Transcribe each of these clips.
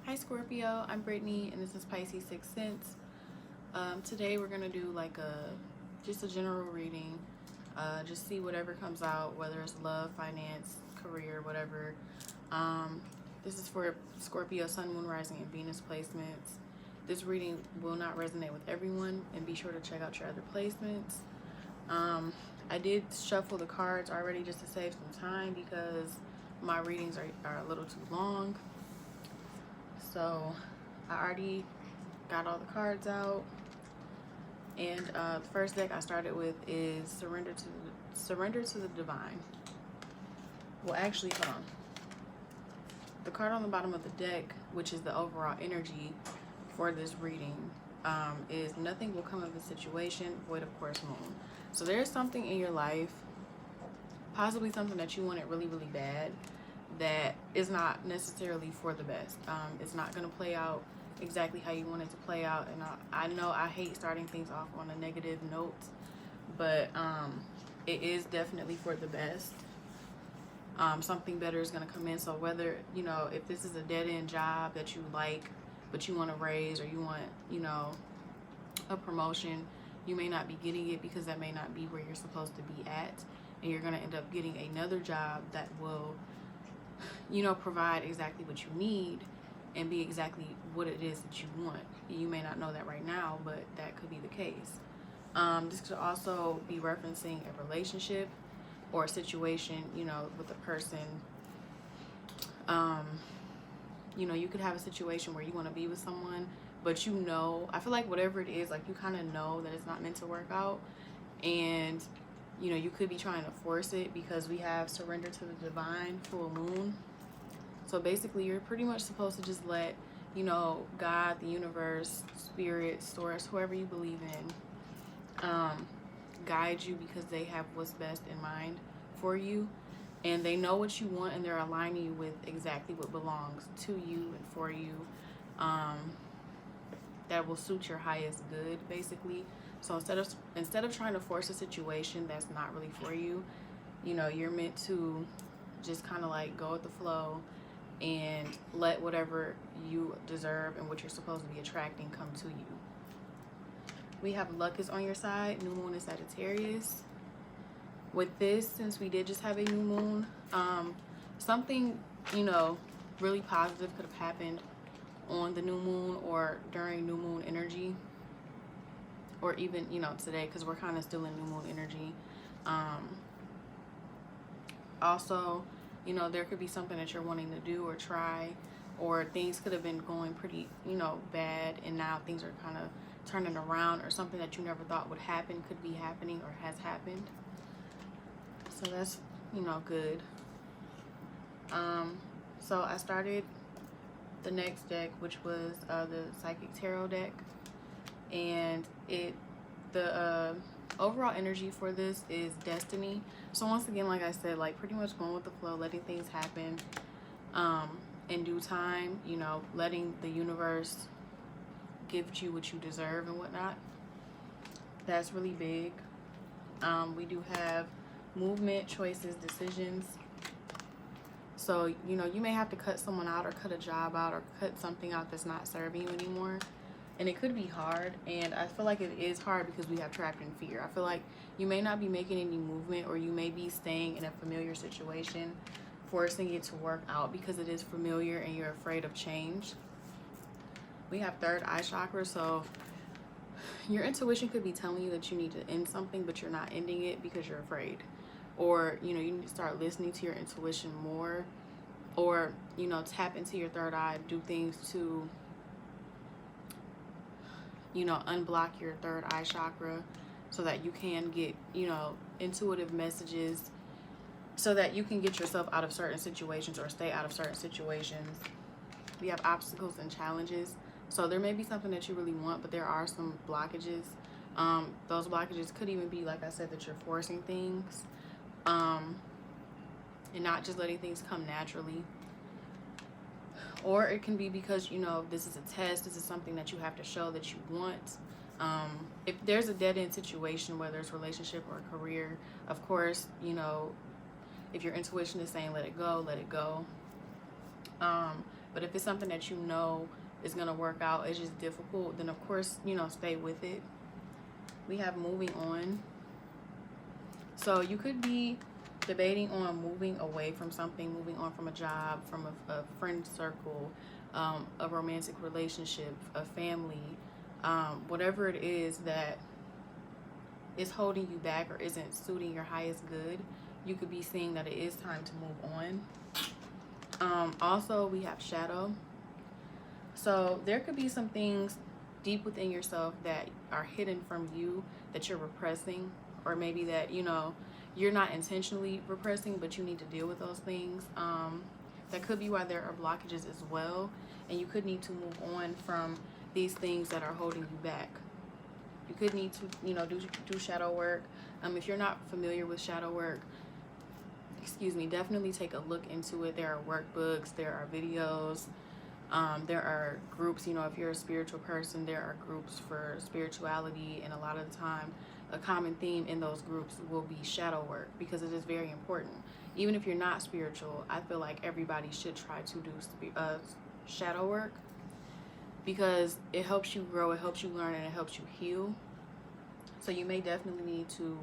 Hi Scorpio, I'm Brittany and this is Pisces Sixth Sense. Today we're gonna do like just a general reading. Just see whatever comes out, whether it's love, finance, career, whatever. Um, this is for Scorpio Sun, Moon, Rising, and Venus placements. This reading will not resonate with everyone, and be sure to check out your other placements. I did shuffle the cards already just to save some time because my readings are a little too long. So I already got all the cards out, and the first deck I started with is Surrender to the Divine. Well, actually, hold on. The card on the bottom of the deck, which is the overall energy for this reading, is Nothing will come of the situation, void of course moon. So there's something in your life, possibly something that you wanted really, really bad, that is not necessarily for the best. It's not going to play out exactly how you want it to play out. And I know I hate starting things off on a negative note, but it is definitely for the best. Something better is going to come in. So whether, if this is a dead-end job that you like, but you want to raise, or you want, a promotion, you may not be getting it because that may not be where you're supposed to be at. And you're going to end up getting another job that will provide exactly what you need and be exactly what it is that you want. You may not know that right now, but that could be the case. This could also be referencing a relationship or a situation, with a person. You could have a situation where you want to be with someone, but I feel like whatever it is, like you kind of know that it's not meant to work out. And you could be trying to force it because we have Surrender to the Divine, full moon. So basically, you're pretty much supposed to just let, God, the universe, spirit, source, whoever you believe in, guide you, because they have what's best in mind for you. And they know what you want, and they're aligning you with exactly what belongs to you and for you. That will suit your highest good, basically. So instead of trying to force a situation that's not really for you, you're meant to just kind of like go with the flow and let whatever you deserve and what you're supposed to be attracting come to you. We have luck is on your side. New moon is Sagittarius. With this, since we did just have a new moon, something, really positive could have happened on the new moon or during new moon energy, or even, today, because we're kind of still in new moon energy. Also, there could be something that you're wanting to do or try, or things could have been going pretty, bad, and now things are kind of turning around, or something that you never thought would happen could be happening or has happened. So that's, good. So I started the next deck, which was the Psychic Tarot deck, and the overall energy for this is Destiny. So once again, like I said, like pretty much going with the flow, letting things happen in due time, letting the universe give you what you deserve and whatnot. That's really big. We do have movement, choices, decisions. So, you may have to cut someone out, or cut a job out, or cut something out that's not serving you anymore. And it could be hard. And I feel like it is hard because we have trapped in fear. I feel like you may not be making any movement, or you may be staying in a familiar situation, forcing it to work out because it is familiar and you're afraid of change. We have third eye chakra. So your intuition could be telling you that you need to end something, but you're not ending it because you're afraid. Or, you need to start listening to your intuition more, or, tap into your third eye, do things to, unblock your third eye chakra so that you can get, intuitive messages, so that you can get yourself out of certain situations or stay out of certain situations. We have obstacles and challenges. So there may be something that you really want, but there are some blockages. Those blockages could even be, like I said, that you're forcing things. And not just letting things come naturally. Or it can be because, this is a test, this is something that you have to show that you want. If there's a dead-end situation, whether it's relationship or career, of course, if your intuition is saying let it go, let it go. But if it's something that you know is going to work out, it's just difficult, then of course, you know, stay with it. We have moving on. So you could be debating on moving away from something, moving on from a job, from a friend circle, a romantic relationship, a family, whatever it is that is holding you back or isn't suiting your highest good. You could be seeing that it is time to move on. Also, we have shadow. So there could be some things deep within yourself that are hidden from you that you're repressing, or maybe that, you know, you're not intentionally repressing, but you need to deal with those things. That could be why there are blockages as well, and you could need to move on from these things that are holding you back. You could need to, you know, do shadow work. If you're not familiar with shadow work, excuse me, definitely take a look into it. There are workbooks, there are videos, there are groups. You know, if you're a spiritual person, there are groups for spirituality, and a lot of the time a common theme in those groups will be shadow work, because it is very important. Even if you're not spiritual, I feel like everybody should try to do shadow work, because it helps you grow, it helps you learn, and it helps you heal. So you may definitely need to,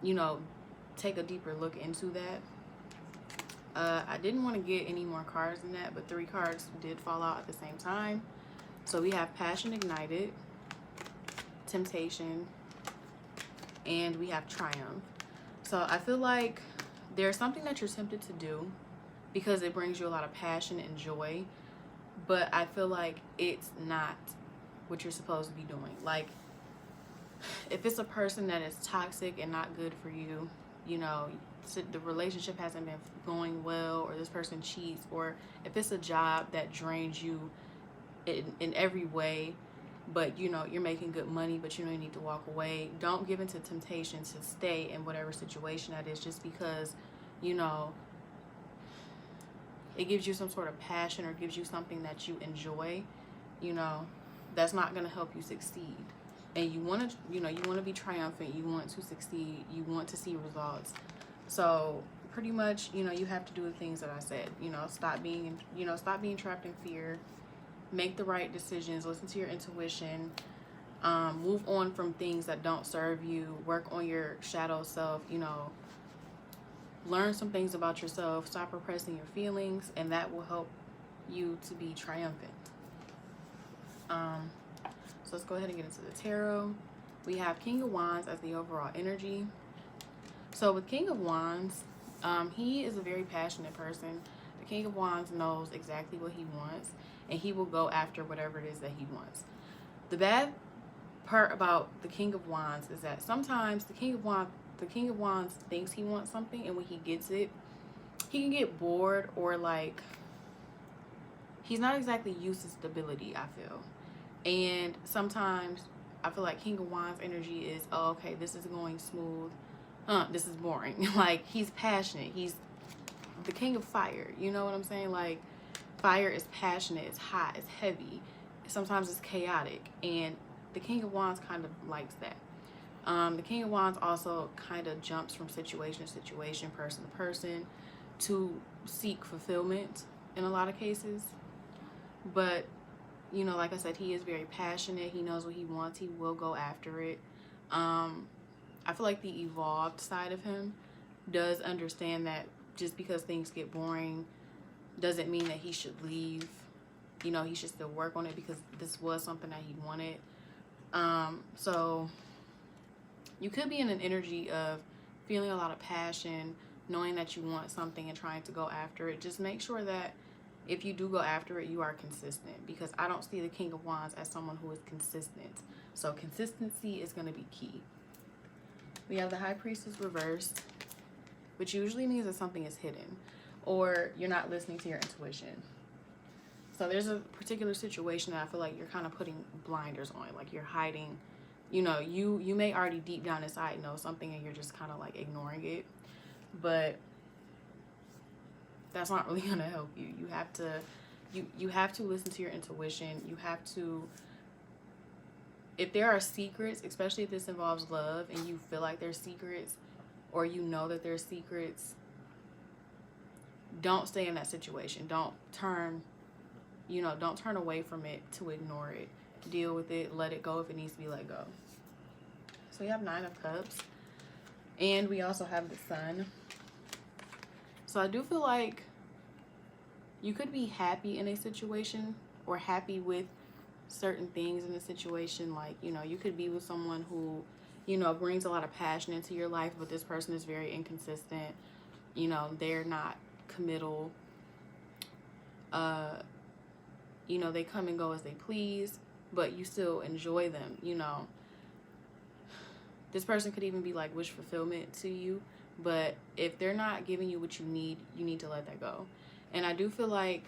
you know, take a deeper look into that. I didn't want to get any more cards than that, but 3 cards did fall out at the same time. So we have passion ignited, temptation, and we have triumph. So I feel like there's something that you're tempted to do because it brings you a lot of passion and joy, but I feel like it's not what you're supposed to be doing. Like, if it's a person that is toxic and not good for you, you know, the relationship hasn't been going well, or this person cheats, or if it's a job that drains you in every way, but you know you're making good money, but you know you need to walk away, don't give into temptation to stay in whatever situation that is, just because, you know, it gives you some sort of passion or gives you something that you enjoy. You know, that's not going to help you succeed. And you want to, you know, you want to be triumphant, you want to succeed, you want to see results. So pretty much, you know, you have to do the things that I said. You know, stop being trapped in fear. Make the right decisions. Listen to your intuition. Move on from things that don't serve you. Work on your shadow self. You know, learn some things about yourself. Stop repressing your feelings, and that will help you to be triumphant. So let's go ahead and get into the tarot. We have King of Wands as the overall energy. So with King of Wands, he is a very passionate person. The King of Wands knows exactly what he wants, and he will go after whatever it is that he wants. The bad part about the King of Wands is that sometimes the King of Wands thinks he wants something, and when he gets it, he can get bored, or like he's not exactly used to stability, I feel. And sometimes I feel like King of Wands energy is, oh, okay, this is going smooth. This is boring. Like, he's passionate. He's the king of fire. You know what I'm saying? Like, fire is passionate. It's hot. It's heavy. Sometimes it's chaotic. And the King of Wands kind of likes that. The King of Wands also kind of jumps from situation to situation, person to person, to seek fulfillment in a lot of cases. But, you know, like I said, he is very passionate. He knows what he wants. He will go after it. I feel like the evolved side of him does understand that just because things get boring doesn't mean that he should leave. You know, he should still work on it, because this was something that he wanted. So you could be in an energy of feeling a lot of passion, knowing that you want something and trying to go after it. Just make sure that if you do go after it, you are consistent, because I don't see the King of Wands as someone who is consistent. So consistency is going to be key. We have the High Priestess reversed, which usually means that something is hidden, or you're not listening to your intuition. So there's a particular situation that I feel like you're kind of putting blinders on, like you're hiding. You know, you may already deep down inside know something, and you're just kind of like ignoring it, but that's not really going to help you. You have to listen to your intuition. You have to, if there are secrets, especially if this involves love and you feel like there's secrets, or you know that there's secrets, don't stay in that situation. Don't turn, you know, don't turn away from it to ignore it. Deal with it, let it go if it needs to be let go. So we have 9 of Cups, and we also have the Sun. So I do feel like you could be happy in a situation, or happy with certain things in a situation. Like, you know, you could be with someone who, you know, brings a lot of passion into your life, but this person is very inconsistent. You know, they're not committal. You know, they come and go as they please, but you still enjoy them. You know, this person could even be like wish fulfillment to you, but if they're not giving you what you need to let that go. And I do feel like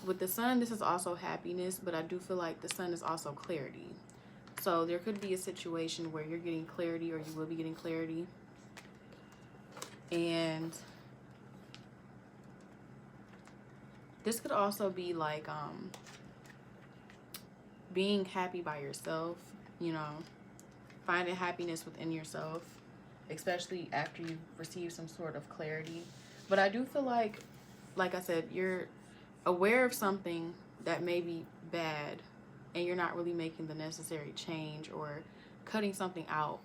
with the Sun, this is also happiness, but I do feel like the Sun is also clarity. So there could be a situation where you're getting clarity, or you will be getting clarity. And this could also be like being happy by yourself, you know, finding happiness within yourself, especially after you've received some sort of clarity. But I do feel like I said, you're aware of something that may be bad, and you're not really making the necessary change or cutting something out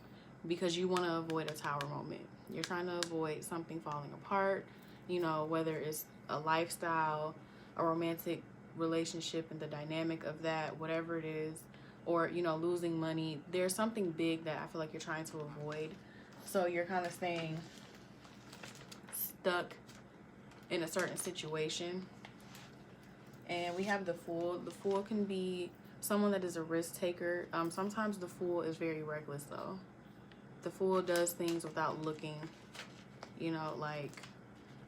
because you want to avoid a tower moment. You're trying to avoid something falling apart, you know, whether it's a lifestyle, a romantic relationship and the dynamic of that, whatever it is, or, you know, losing money. There's something big that I feel like you're trying to avoid. So you're kind of staying stuck in a certain situation. And we have the Fool. The Fool can be someone that is a risk taker. Sometimes the Fool is very reckless though. The Fool does things without looking, you know, like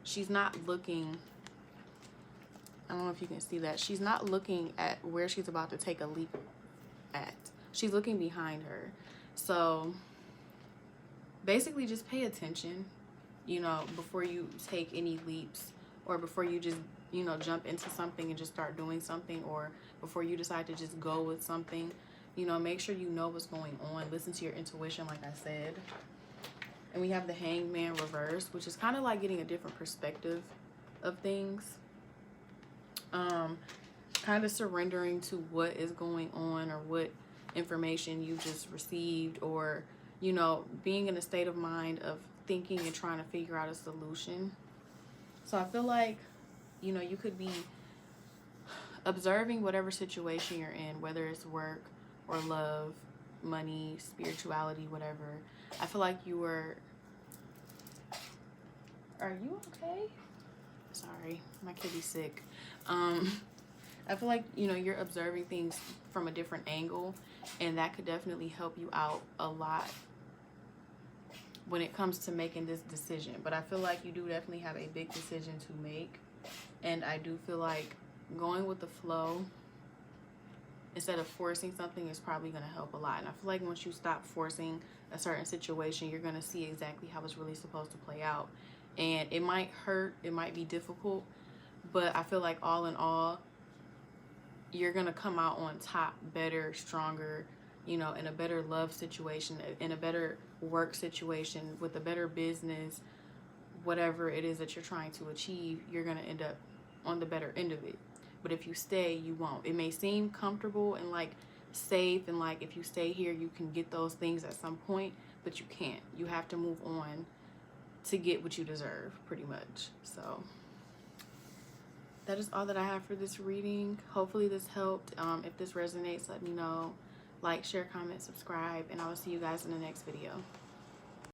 she's not looking. I don't know if you can see that. She's not looking at where she's about to take a leap at. She's looking behind her. So basically just pay attention, you know, before you take any leaps, or before you just, you know, jump into something and just start doing something, or before you decide to just go with something. You know, make sure you know what's going on. Listen to your intuition, like I said. And we have the Hangman reverse, which is kind of like getting a different perspective of things. Kind of surrendering to what is going on, or what information you just received, or, you know, being in a state of mind of thinking and trying to figure out a solution. So I feel like, you know, you could be observing whatever situation you're in, whether it's work or love, money, spirituality, whatever. I feel like you were... Are you okay? Sorry, my kitty's sick. I feel like, you know, you're observing things from a different angle, and that could definitely help you out a lot when it comes to making this decision. But I feel like you do definitely have a big decision to make, and I do feel like going with the flow instead of forcing something is probably going to help a lot. And I feel like once you stop forcing a certain situation, you're going to see exactly how it's really supposed to play out. And it might hurt, it might be difficult, but I feel like all in all, you're going to come out on top, better, stronger, you know, in a better love situation, in a better work situation, with a better business, whatever it is that you're trying to achieve, you're going to end up on the better end of it. But if you stay, you won't. It may seem comfortable and like safe, and like if you stay here, you can get those things at some point, but you can't. You have to move on to get what you deserve, pretty much. So that is all that I have for this reading. Hopefully this helped. If this resonates, let me know. Like, share, comment, subscribe, and I will see you guys in the next video.